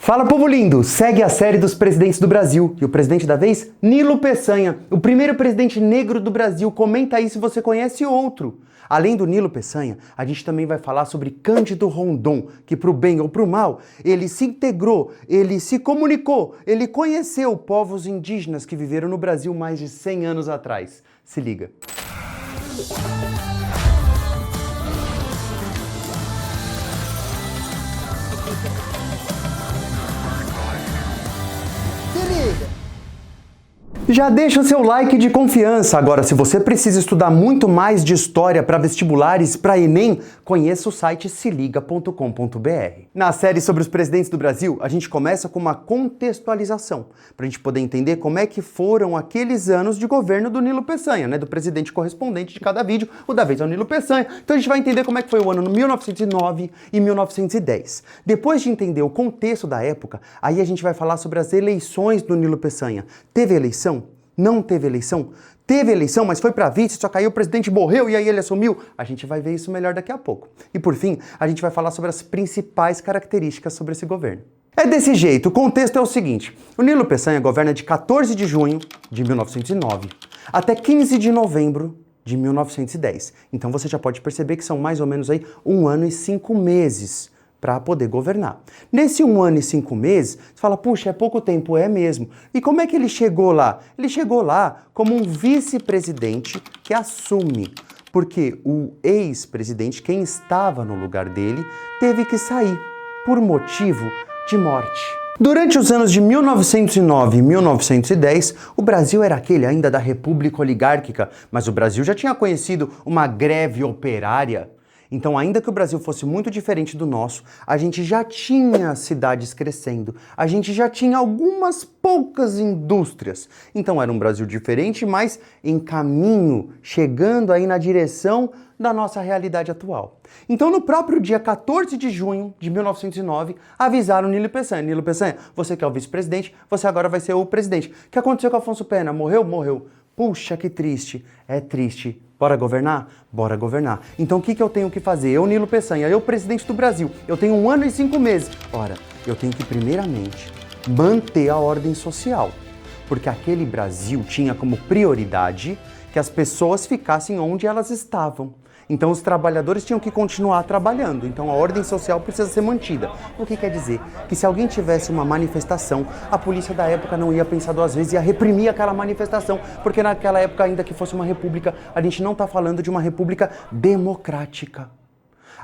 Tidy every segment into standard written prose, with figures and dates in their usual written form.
Fala, povo lindo! Segue a série dos presidentes do Brasil. E o presidente da vez? Nilo Peçanha, o primeiro presidente negro do Brasil. Comenta aí se você conhece outro. Além do Nilo Peçanha, a gente também vai falar sobre Cândido Rondon, que pro bem ou pro mal, ele se integrou, ele se comunicou, ele conheceu povos indígenas que viveram no Brasil mais de 100 anos atrás. Se liga. Já deixa o seu like de confiança. Agora, se você precisa estudar muito mais de história para vestibulares, para Enem, conheça o site seliga.com.br. Na série sobre os presidentes do Brasil, a gente começa com uma contextualização, para a gente poder entender como é que foram aqueles anos de governo do Nilo Peçanha, né? Do presidente correspondente de cada vídeo, o da vez é o Nilo Peçanha. Então a gente vai entender como é que foi o ano 1909 e 1910. Depois de entender o contexto da época, aí a gente vai falar sobre as eleições do Nilo Peçanha. Teve eleição? Não teve eleição? Teve eleição, mas foi para vice, só caiu, o presidente morreu e aí ele assumiu? A gente vai ver isso melhor daqui a pouco. E por fim, a gente vai falar sobre as principais características sobre esse governo. É desse jeito, o contexto é o seguinte: o Nilo Peçanha governa de 14 de junho de 1909 até 15 de novembro de 1910. Então você já pode perceber que são mais ou menos aí 1 ano e 5 meses para poder governar. Nesse 1 ano e 5 meses, você fala, puxa, é pouco tempo, é mesmo. E como é que ele chegou lá? Ele chegou lá como um vice-presidente que assume, porque o ex-presidente, quem estava no lugar dele, teve que sair por motivo de morte. Durante os anos de 1909 e 1910, o Brasil era aquele ainda da República Oligárquica, mas o Brasil já tinha conhecido uma greve operária. Então, ainda que o Brasil fosse muito diferente do nosso, a gente já tinha cidades crescendo, a gente já tinha algumas poucas indústrias. Então, era um Brasil diferente, mas em caminho, chegando aí na direção da nossa realidade atual. Então, no próprio dia 14 de junho de 1909, avisaram Nilo Peçanha. Nilo Peçanha, você que é o vice-presidente, você agora vai ser o presidente. O que aconteceu com Afonso Pena? Morreu? Morreu. Puxa, que triste. É triste. Bora governar? Bora governar. Então o que eu tenho que fazer? Eu, Nilo Peçanha, eu, presidente do Brasil, eu tenho 1 ano e 5 meses. Ora, eu tenho que primeiramente manter a ordem social, porque aquele Brasil tinha como prioridade que as pessoas ficassem onde elas estavam. Então os trabalhadores tinham que continuar trabalhando, então a ordem social precisa ser mantida. O que quer dizer? Que se alguém tivesse uma manifestação, a polícia da época não ia pensar 2 vezes, ia reprimir aquela manifestação, porque naquela época, ainda que fosse uma república, a gente não está falando de uma república democrática.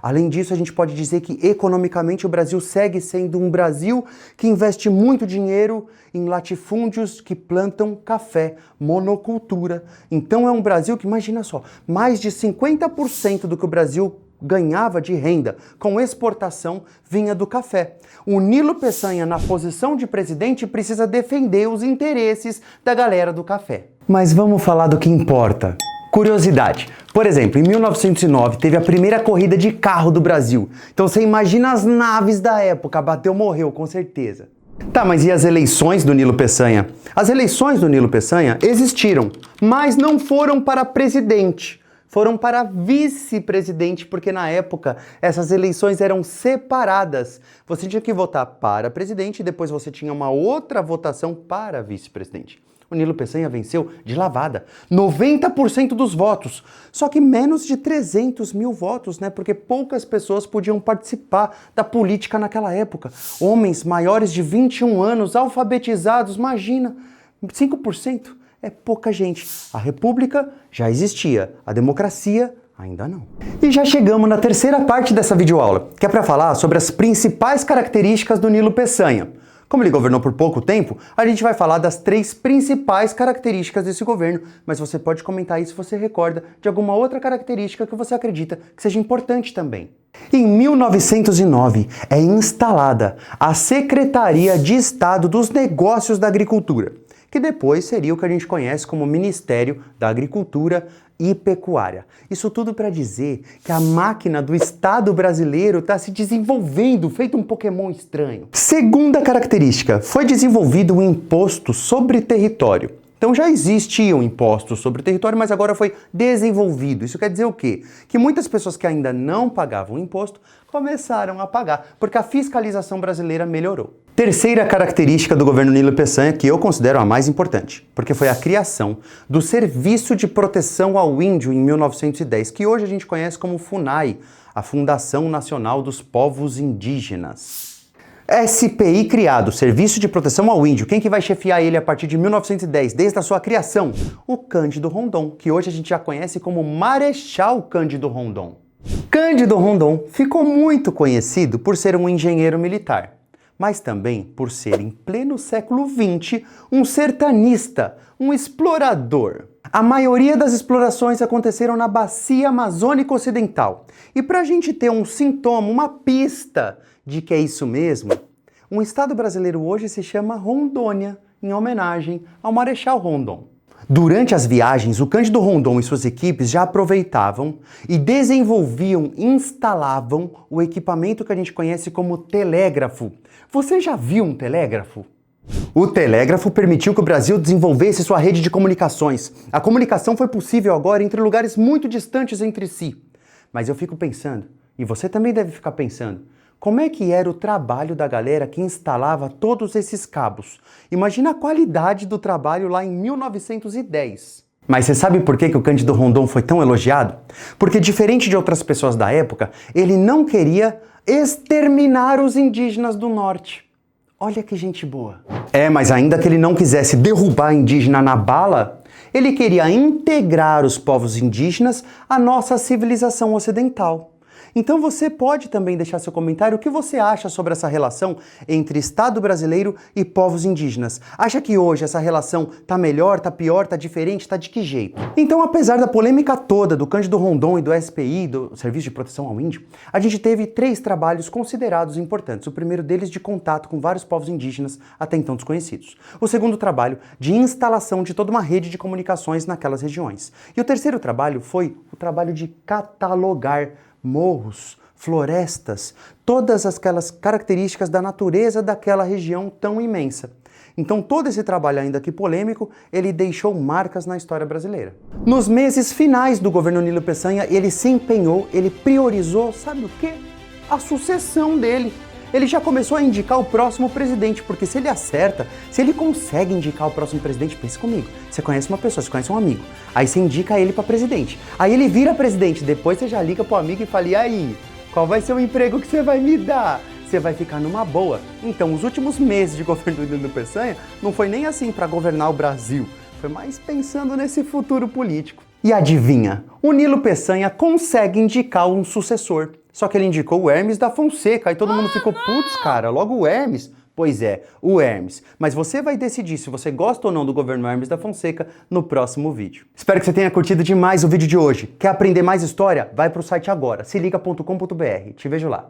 Além disso, a gente pode dizer que economicamente o Brasil segue sendo um Brasil que investe muito dinheiro em latifúndios que plantam café, monocultura. Então é um Brasil que, imagina só, mais de 50% do que o Brasil ganhava de renda com exportação vinha do café. O Nilo Peçanha, na posição de presidente, precisa defender os interesses da galera do café. Mas vamos falar do que importa. Curiosidade. Por exemplo, em 1909 teve a primeira corrida de carro do Brasil. Então você imagina as naves da época, bateu, morreu, com certeza. Tá, mas e as eleições do Nilo Peçanha? As eleições do Nilo Peçanha existiram, mas não foram para presidente. Foram para vice-presidente, porque na época essas eleições eram separadas. Você tinha que votar para presidente e depois você tinha uma outra votação para vice-presidente. O Nilo Peçanha venceu de lavada, 90% dos votos, só que menos de 300 mil votos, né? Porque poucas pessoas podiam participar da política naquela época. Homens maiores de 21 anos, alfabetizados, imagina, 5% é pouca gente. A república já existia, a democracia ainda não. E já chegamos na terceira parte dessa videoaula, que é para falar sobre as principais características do Nilo Peçanha. Como ele governou por pouco tempo, a gente vai falar das 3 principais características desse governo, mas você pode comentar aí se você recorda de alguma outra característica que você acredita que seja importante também. Em 1909 é instalada a Secretaria de Estado dos Negócios da Agricultura, que depois seria o que a gente conhece como Ministério da Agricultura e Pecuária. Isso tudo para dizer que a máquina do Estado brasileiro está se desenvolvendo, feito um Pokémon estranho. Segunda característica, foi desenvolvido o Imposto sobre Território. Então já existia um imposto sobre o território, mas agora foi desenvolvido. Isso quer dizer o quê? Que muitas pessoas que ainda não pagavam imposto começaram a pagar, porque a fiscalização brasileira melhorou. Terceira característica do governo Nilo Peçanha, que eu considero a mais importante, porque foi a criação do Serviço de Proteção ao Índio em 1910, que hoje a gente conhece como FUNAI, a Fundação Nacional dos Povos Indígenas. SPI criado, Serviço de Proteção ao Índio. Quem que vai chefiar ele a partir de 1910, desde a sua criação? O Cândido Rondon, que hoje a gente já conhece como Marechal Cândido Rondon. Cândido Rondon ficou muito conhecido por ser um engenheiro militar, mas também por ser, em pleno século XX, um sertanista, um explorador. A maioria das explorações aconteceram na Bacia Amazônica Ocidental. E para a gente ter um sintoma, uma pista de que é isso mesmo, um estado brasileiro hoje se chama Rondônia, em homenagem ao Marechal Rondon. Durante as viagens, o Cândido Rondon e suas equipes já aproveitavam e desenvolviam, instalavam o equipamento que a gente conhece como telégrafo. Você já viu um telégrafo? O telégrafo permitiu que o Brasil desenvolvesse sua rede de comunicações. A comunicação foi possível agora entre lugares muito distantes entre si. Mas eu fico pensando, e você também deve ficar pensando, como é que era o trabalho da galera que instalava todos esses cabos? Imagina a qualidade do trabalho lá em 1910. Mas você sabe por que o Cândido Rondon foi tão elogiado? Porque, diferente de outras pessoas da época, ele não queria exterminar os indígenas do norte. Olha que gente boa. Mas ainda que ele não quisesse derrubar indígena na bala, ele queria integrar os povos indígenas à nossa civilização ocidental. Então você pode também deixar seu comentário o que você acha sobre essa relação entre Estado brasileiro e povos indígenas. Acha que hoje essa relação tá melhor, tá pior, tá diferente, tá de que jeito? Então, apesar da polêmica toda do Cândido Rondon e do SPI, do Serviço de Proteção ao Índio, a gente teve 3 trabalhos considerados importantes. O primeiro deles de contato com vários povos indígenas até então desconhecidos. O segundo trabalho de instalação de toda uma rede de comunicações naquelas regiões. E o terceiro trabalho foi o trabalho de catalogar morros, florestas, todas aquelas características da natureza daquela região tão imensa. Então todo esse trabalho, ainda que polêmico, ele deixou marcas na história brasileira. Nos meses finais do governo Nilo Peçanha, ele se empenhou, ele priorizou, sabe o quê? A sucessão dele. Ele já começou a indicar o próximo presidente, porque se ele acerta, se ele consegue indicar o próximo presidente, pense comigo, você conhece uma pessoa, você conhece um amigo, aí você indica ele para presidente, aí ele vira presidente, depois você já liga pro amigo e fala, e aí, qual vai ser o emprego que você vai me dar? Você vai ficar numa boa. Então, os últimos meses de governo do Nilo Peçanha não foi nem assim para governar o Brasil, foi mais pensando nesse futuro político. E adivinha, o Nilo Peçanha consegue indicar um sucessor. Só que ele indicou o Hermes da Fonseca, aí todo mundo ficou, putz, cara, logo o Hermes? Pois é, o Hermes. Mas você vai decidir se você gosta ou não do governo Hermes da Fonseca no próximo vídeo. Espero que você tenha curtido demais o vídeo de hoje. Quer aprender mais história? Vai pro site agora, seliga.com.br. Te vejo lá.